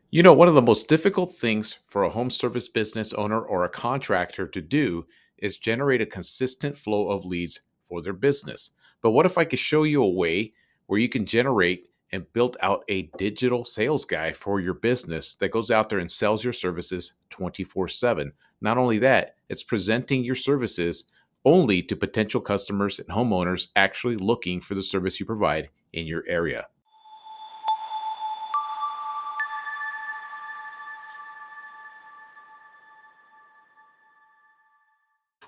One of the most difficult things for a home service business owner or a contractor to do is generate a consistent flow of leads for their business. But what if I could show you a way where you can generate and build out a digital sales guy for your business that goes out there and sells your services 24/7? Not only that, it's presenting your services only to potential customers and homeowners actually looking for the service you provide in your area.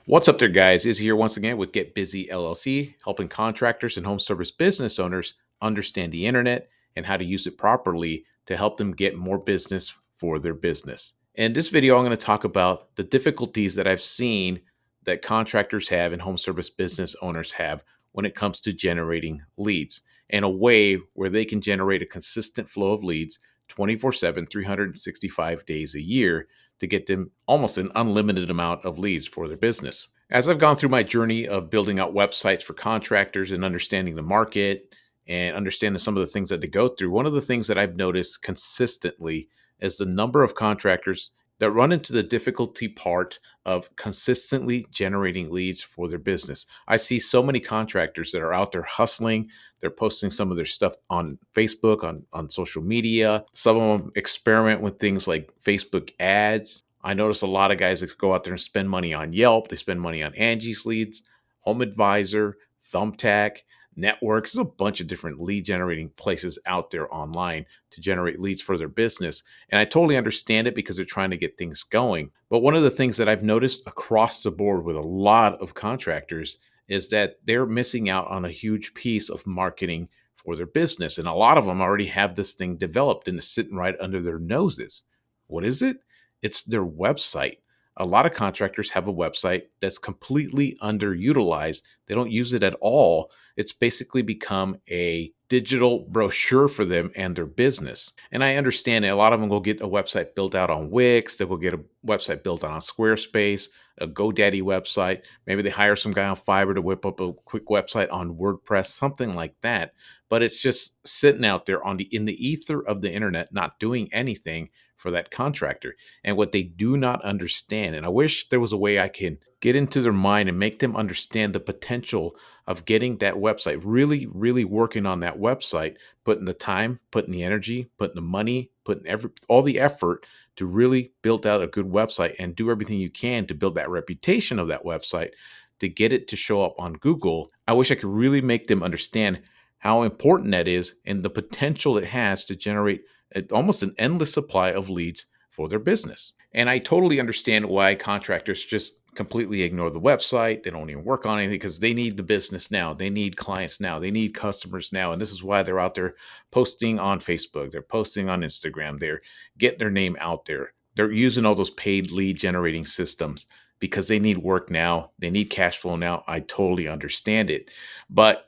What's up there, guys? Izzy here once again with Get Busy LLC, helping contractors and home service business owners understand the internet and how to use it properly to help them get more business for their business. In this video, I'm going to talk about the difficulties that I've seen that contractors have and home service business owners have when it comes to generating leads in a way where they can generate a consistent flow of leads 24/7, 365 days a year to get them almost an unlimited amount of leads for their business. As I've gone through my journey of building out websites for contractors and understanding the market and understanding some of the things that they go through, one of the things that I've noticed consistently is the number of contractors that run into the difficulty part of consistently generating leads for their business. I see so many contractors that are out there hustling. They're posting some of their stuff on Facebook, on social media. Some of them experiment with things like Facebook ads. I notice a lot of guys that go out there and spend money on Yelp. They spend money on Angie's Leads, Home Advisor, Thumbtack, Networks. There's a bunch of different lead generating places out there online to generate leads for their business. And I totally understand it because they're trying to get things going. But one of the things that I've noticed across the board with a lot of contractors is that they're missing out on a huge piece of marketing for their business. And a lot of them already have this thing developed and it's sitting right under their noses. What is it? It's their website. A lot of contractors have a website that's completely underutilized. They don't use it at all. It's basically become a digital brochure for them and their business. And I understand that a lot of them will get a website built out on Wix, they will get a website built out on Squarespace, a GoDaddy website. Maybe they hire some guy on Fiverr to whip up a quick website on WordPress, something like that. But it's just sitting out there on the in the ether of the internet, not doing anything for that contractor. And what they do not understand, and I wish there was a way I can get into their mind and make them understand the potential of getting that website, really, really working on that website, putting the time, putting the energy, putting the money, putting all the effort to really build out a good website and do everything you can to build that reputation of that website to get it to show up on Google. I wish I could really make them understand how important that is and the potential it has to generate almost an endless supply of leads for their business. And I totally understand why contractors just completely ignore the website. They don't even work on anything because they need the business now. They need clients now. They need customers now. And this is why they're out there posting on Facebook. They're posting on Instagram. They're getting their name out there. They're using all those paid lead generating systems because they need work now. They need cash flow now. I totally understand it. But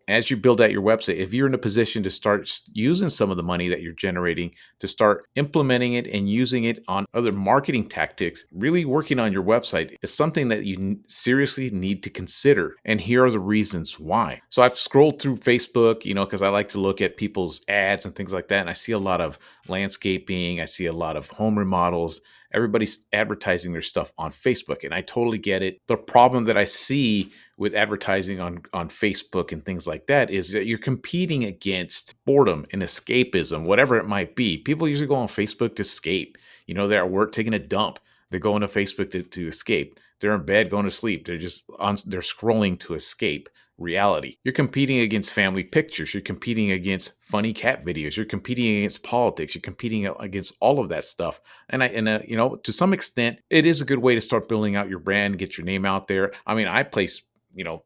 as you build out your website, if you're in a position to start using some of the money that you're generating to start implementing it and using it on other marketing tactics, really working on your website is something that you seriously need to consider. And here are the reasons why. So I've scrolled through Facebook, because I like to look at people's ads and things like that. And I see a lot of landscaping, I see a lot of home remodels. Everybody's advertising their stuff on Facebook, and I totally get it. The problem that I see with advertising on Facebook and things like that is that you're competing against boredom and escapism, whatever it might be. People usually go on Facebook to escape. They're at work taking a dump. They're going to Facebook to escape. They're in bed going to sleep. They're scrolling to escape reality. You're competing against family pictures. You're competing against funny cat videos. You're competing against politics. You're competing against all of that stuff. And to some extent, it is a good way to start building out your brand, get your name out there. I mean, I place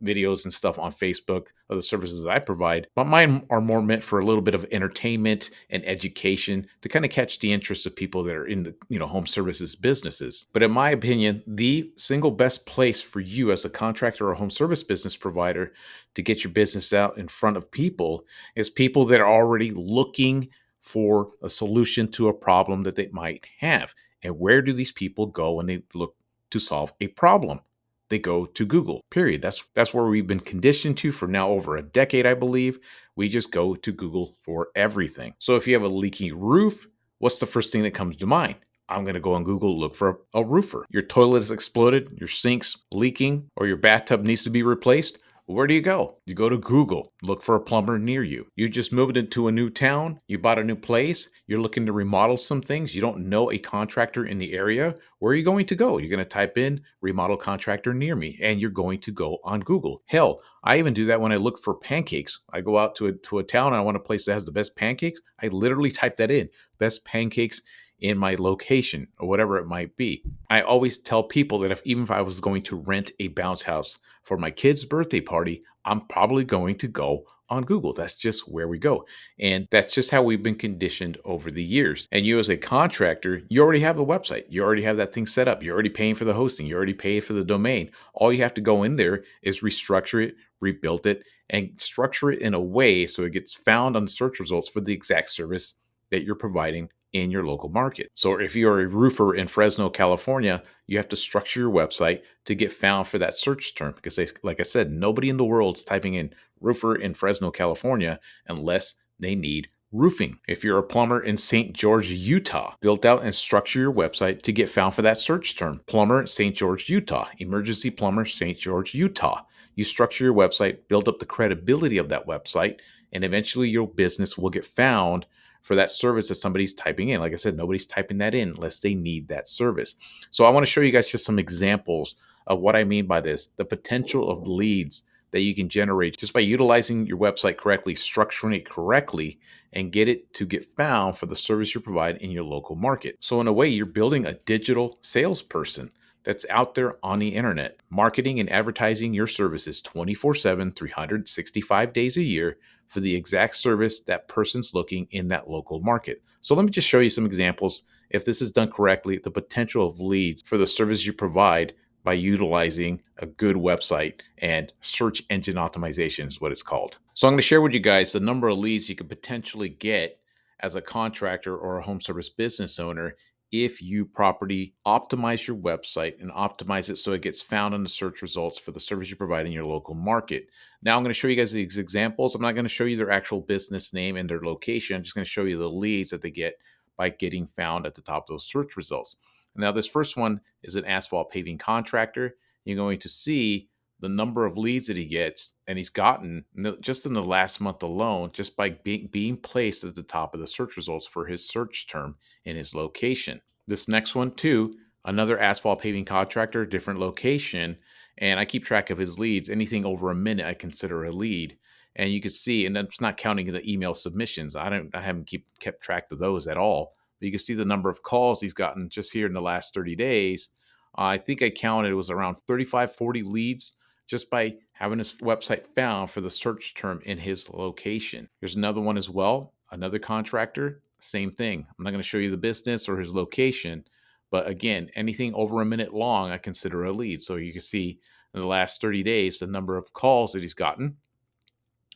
videos and stuff on Facebook of the services that I provide, but mine are more meant for a little bit of entertainment and education to kind of catch the interest of people that are in the, home services businesses. But in my opinion, the single best place for you as a contractor or home service business provider to get your business out in front of people is people that are already looking for a solution to a problem that they might have. And where do these people go when they look to solve a problem? They go to Google, period. That's where we've been conditioned to for now over a decade, I believe. We just go to Google for everything. So if you have a leaky roof, what's the first thing that comes to mind? I'm going to go on Google, look for a roofer. Your toilet has exploded, your sink's leaking, or your bathtub needs to be replaced. Where do you go? You go to Google, look for a plumber near you. You just moved into a new town, you bought a new place, you're looking to remodel some things, you don't know a contractor in the area. Where are you going to go? You're going to type in remodel contractor near me, and you're going to go on Google. Hell, I even do that when I look for pancakes. I go out to a town and I want a place that has the best pancakes. I literally type that in, best pancakes in my location or whatever it might be. I always tell people that even if I was going to rent a bounce house for my kid's birthday party, I'm probably going to go on Google. That's just where we go. And that's just how we've been conditioned over the years. And you, as a contractor, you already have a website. You already have that thing set up. You're already paying for the hosting. You already pay for the domain. All you have to go in there is restructure it, rebuild it, and structure it in a way so it gets found on the search results for the exact service that you're providing in your local market. So if you're a roofer in Fresno, California, you have to structure your website to get found for that search term because like I said, nobody in the world's typing in roofer in Fresno, California unless they need roofing. If you're a plumber in St. George, Utah, build out and structure your website to get found for that search term. Plumber, St. George, Utah. Emergency plumber, St. George, Utah. You structure your website, build up the credibility of that website, and eventually your business will get found for that service that somebody's typing in. Like I said, nobody's typing that in unless they need that service. So I want to show you guys just some examples of what I mean by this, the potential of leads that you can generate just by utilizing your website correctly, structuring it correctly, and get it to get found for the service you provide in your local market. So in a way, you're building a digital salesperson that's out there on the internet, marketing and advertising your services 24/7, 365 days a year for the exact service that person's looking in that local market. So let me just show you some examples. If this is done correctly, the potential of leads for the service you provide by utilizing a good website and search engine optimization is what it's called. So I'm going to share with you guys the number of leads you could potentially get as a contractor or a home service business owner if you properly optimize your website and optimize it so it gets found in the search results for the service you provide in your local market. Now I'm going to show you guys these examples. I'm not going to show you their actual business name and their location. I'm just going to show you the leads that they get by getting found at the top of those search results. Now this first one is an asphalt paving contractor. You're going to see the number of leads that he gets and he's gotten just in the last month alone, just by being placed at the top of the search results for his search term in his location. This next one too, another asphalt paving contractor, different location, and I keep track of his leads. Anything over a minute I consider a lead. And you can see, and that's not counting the email submissions. I haven't kept track of those at all. But you can see the number of calls he's gotten just here in the last 30 days. I think I counted it was around 35, 40 leads just by having his website found for the search term in his location. Here's another one as well, another contractor, same thing. I'm not going to show you the business or his location, but again, anything over a minute long, I consider a lead. So you can see in the last 30 days, the number of calls that he's gotten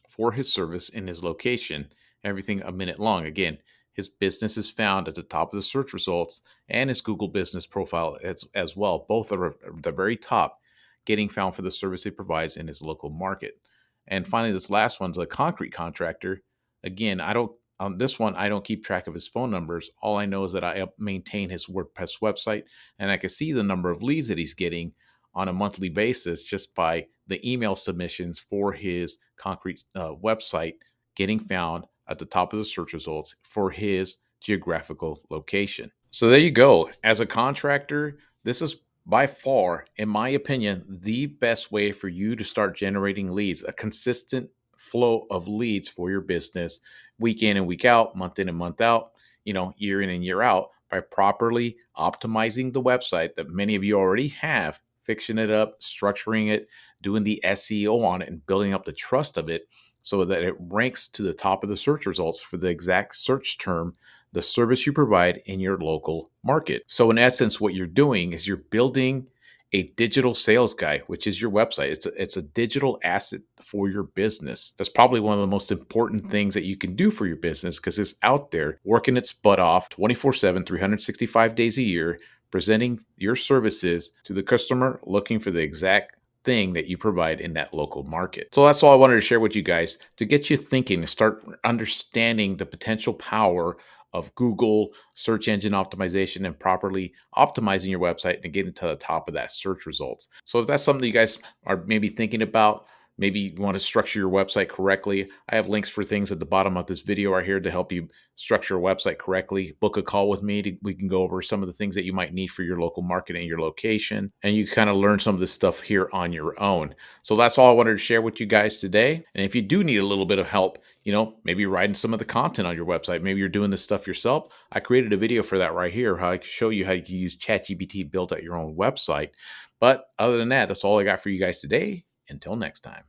for his service in his location, everything a minute long. Again, his business is found at the top of the search results and his Google business profile as well. Both are at the very top, getting found for the service he provides in his local market. And finally, this last one's a concrete contractor. Again, I don't on this one, I don't keep track of his phone numbers. All I know is that I maintain his WordPress website and I can see the number of leads that he's getting on a monthly basis just by the email submissions for his concrete website getting found at the top of the search results for his geographical location. So there you go. As a contractor, this is by far, in my opinion, the best way for you to start generating leads, a consistent flow of leads for your business week in and week out, month in and month out, year in and year out by properly optimizing the website that many of you already have, fixing it up, structuring it, doing the SEO on it and building up the trust of it so that it ranks to the top of the search results for the exact search term, the service you provide in your local market. So in essence, what you're doing is you're building a digital sales guy, which is your website. It's a digital asset for your business. That's probably one of the most important things that you can do for your business because it's out there working its butt off 24/7, 365 days a year, presenting your services to the customer looking for the exact thing that you provide in that local market. So that's all I wanted to share with you guys to get you thinking and start understanding the potential power of Google search engine optimization and properly optimizing your website and getting to the top of that search results. So if that's something you guys are maybe thinking about, maybe you want to structure your website correctly, I have links for things at the bottom of this video right here to help you structure a website correctly. Book a call with me. We can go over some of the things that you might need for your local market and your location, and you kind of learn some of this stuff here on your own. So that's all I wanted to share with you guys today. And if you do need a little bit of help, maybe writing some of the content on your website, maybe you're doing this stuff yourself, I created a video for that right here, how I can show you how you can use ChatGPT built at your own website. But other than that, that's all I got for you guys today. Until next time.